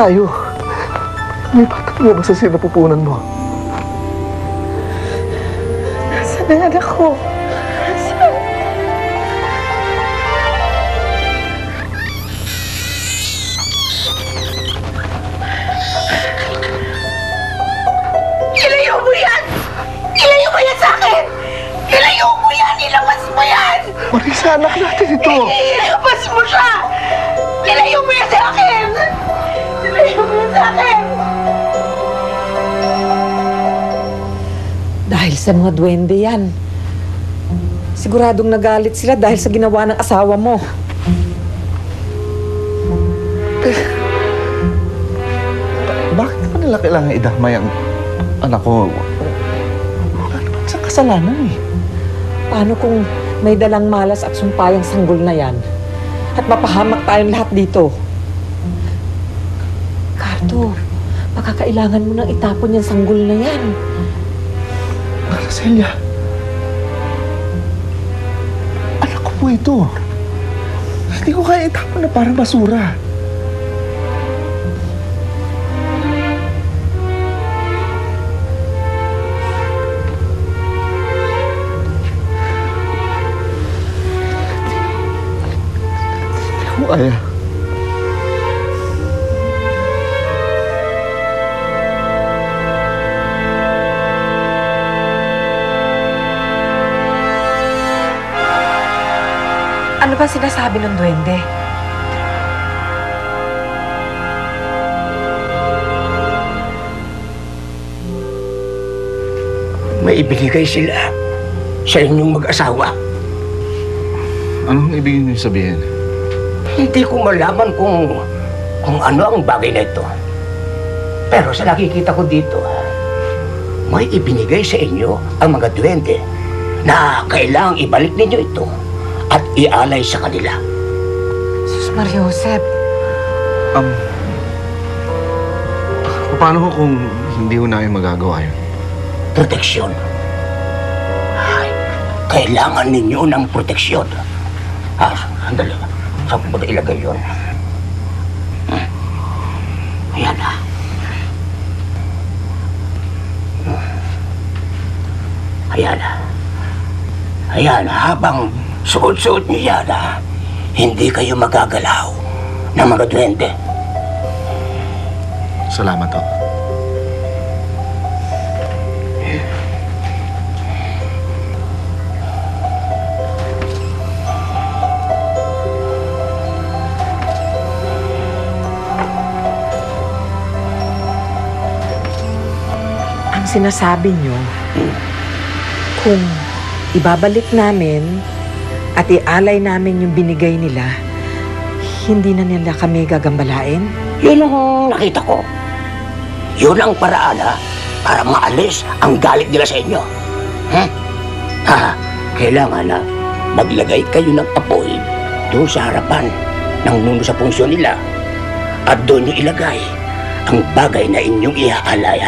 tayo. May bata mo ba sa sinapupunan mo? Nasaan ang anak ko? Nasaan? Ilayo mo yan! Ilayo mo yan sa akin! Ilayo mo yan! Ilabas mo yan! Marisa, anak natin ito. Ilabas mo siya! Ilayo mo yan sa akin! Ilayo mo yan sa akin! Dahil sa mga duwende yan. Siguradong nagalit sila dahil sa ginawa ng asawa mo. Bakit pa nila kailangan idamay ang anak ko? Wala naman sa kasalanan eh. Paano kung may dalang malas at sumpayang sanggol na yan? At mapahamak tayong lahat dito? Cardo, makakailangan mo nang itapon yung sanggol na yan. Celia, anak ko po ito. Hindi ko kaya itapon na parang basura. Hindi ko kaya. Ano ba sinasabi ng duwende? May ibinigay sila sa inyong mag-asawa. Anong ibig niyo sabihin? Hindi ko malaman kung ano ang bagay na ito. Pero sa nakikita ko dito, may ibinigay sa inyo ang mga duwende na kailangang ibalik ninyo ito at ialay sa kanila. Sus Mariosep. Paano ko kung hindi ko namin magagawa yun? Proteksyon. Ay, kailangan ninyo ng proteksyon. Sandali. Saan ko ba ilagay yun? Ayan na. Ayan na. Ayan, habang suot-suot niyo yan, hindi kayo magagalaw ng mga duwende. Salamat ho. Ang sinasabi nyo, kung ibabalik namin at ialay namin yung binigay nila, hindi na nila kami gagambalain? Yun ang nakita ko. Yun ang paraan, para maalis ang galit nila sa inyo. Kailangan na maglagay kayo ng apoy doon sa harapan ng nuno sa punsyon nila. At doon nyo ilagay ang bagay na inyong iaalay,